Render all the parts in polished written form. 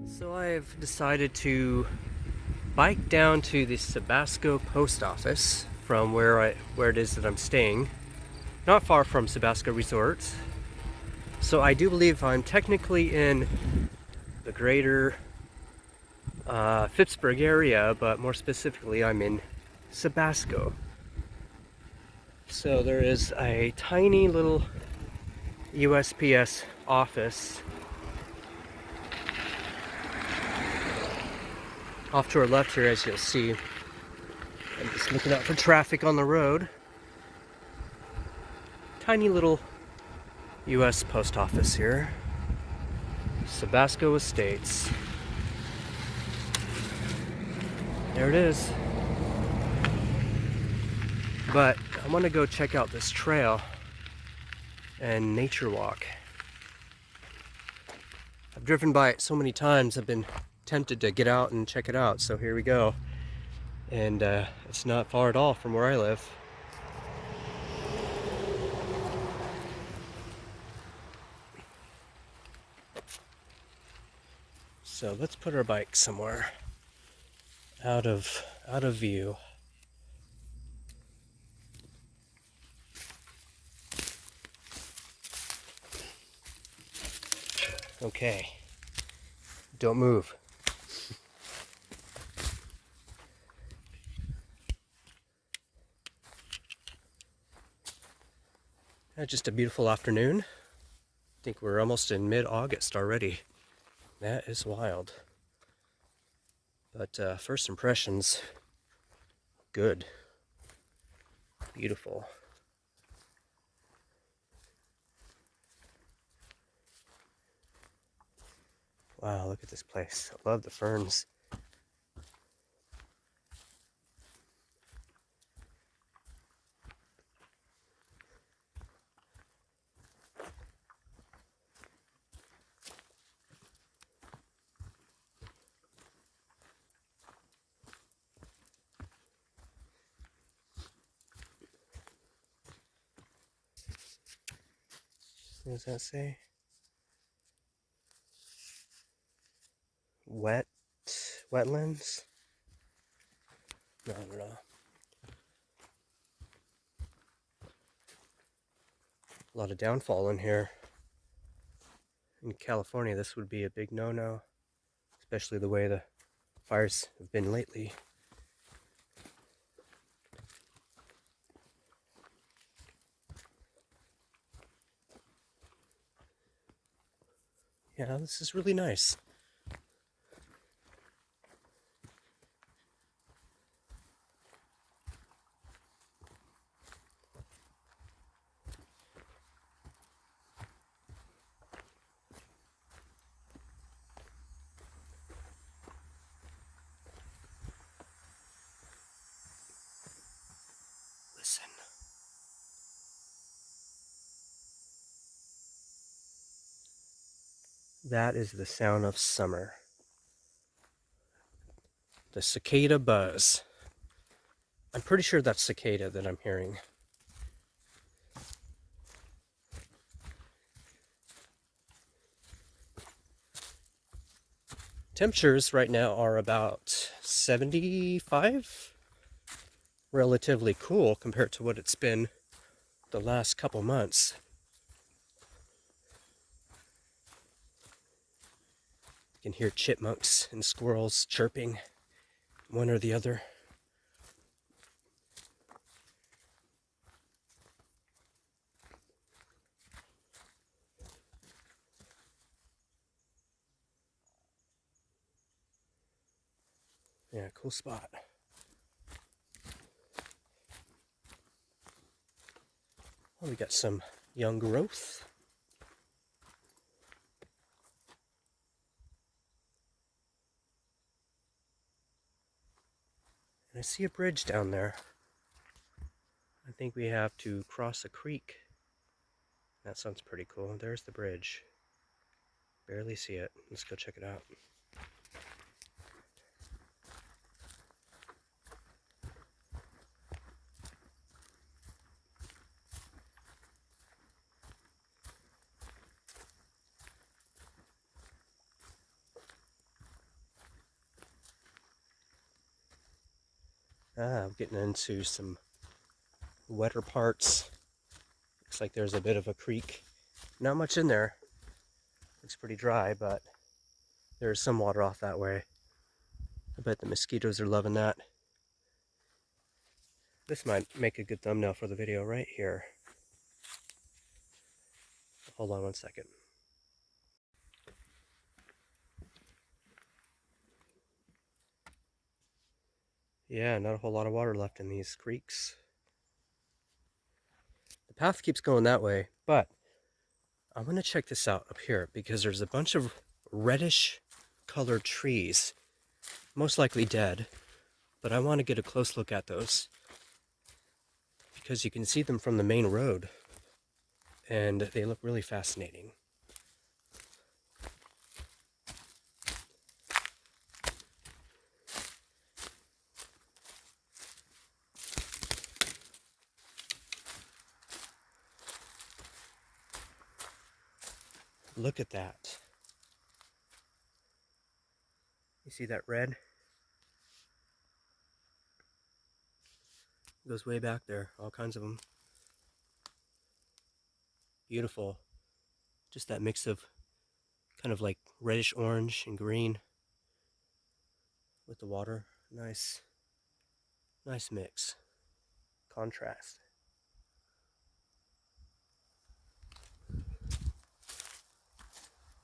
So I've decided to bike down to the Sebasco post office from where it is that I'm staying, not far from Sebasco Resort. So I do believe I'm technically in the greater Phippsburg area, but more specifically I'm in Sebasco. So there is a tiny little USPS office off to our left here, as you'll see. I'm just looking out for traffic on the road. Tiny little US post office here. Sebasco Estates. There it is. But I want to go check out this trail and nature walk. I've driven by it so many times, I've been tempted to get out and check it out, so here we go. And it's not far at all from where I live. So let's put our bike somewhere out of view. Okay, don't move. Just a beautiful afternoon. I think we're almost in mid-August already. That is wild. But first impressions, good. Beautiful. Wow, look at this place. I love the ferns. What does that say? Wetlands? No, I don't know. A lot of downfall in here. In California, this would be a big no-no, especially the way the fires have been lately. Yeah, this is really nice. Listen. That is the sound of summer. The cicada buzz. I'm pretty sure that's cicada that I'm hearing. Temperatures right now are about 75. Relatively cool compared to what it's been the last couple months. You can hear chipmunks and squirrels chirping, one or the other. Yeah, cool spot. Oh, we got some young growth. And I see a bridge down there. I think we have to cross a creek. That sounds pretty cool. There's the bridge. Barely see it. Let's go check it out. I'm getting into some wetter parts. Looks like there's a bit of a creek. Not much in there. Looks pretty dry, but there's some water off that way. I bet the mosquitoes are loving that. This might make a good thumbnail for the video right here. Hold on one second. Yeah, not a whole lot of water left in these creeks. The path keeps going that way, but I'm going to check this out up here because there's a bunch of reddish colored trees, most likely dead, but I want to get a close look at those because you can see them from the main road and they look really fascinating. Look at that. You see that red? It goes way back there, all kinds of them. Beautiful. Just that mix of kind of like reddish orange and green with the water. Nice mix. Contrast.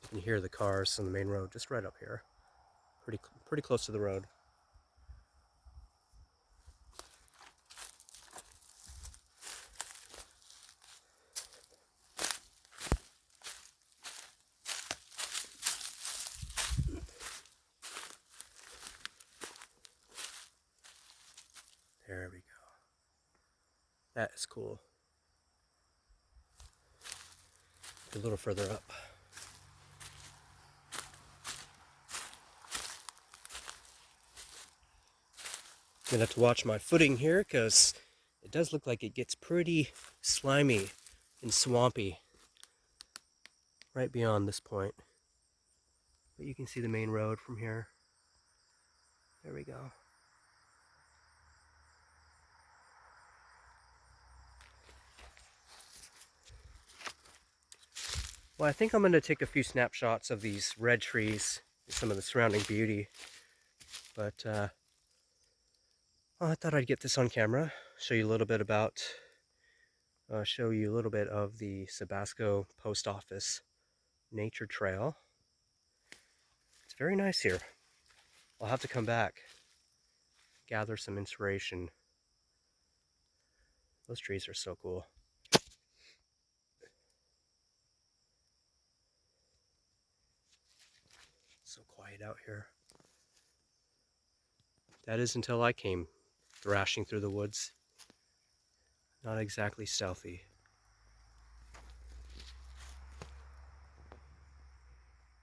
You can hear the cars on the main road just right up here. Pretty close to the road. There we go. That is cool. A little further up. I'm gonna have to watch my footing here because it does look like it gets pretty slimy and swampy right beyond this point. But you can see the main road from here. There we go. Well, I think I'm going to take a few snapshots of these red trees and some of the surrounding beauty. But well, I thought I'd get this on camera, show you a little bit of the Sebasco Post Office Nature Trail. It's very nice here. I'll have to come back, gather some inspiration. Those trees are so cool. So quiet out here. That is until I came thrashing through the woods. Not exactly stealthy.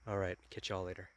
All right, catch y'all later.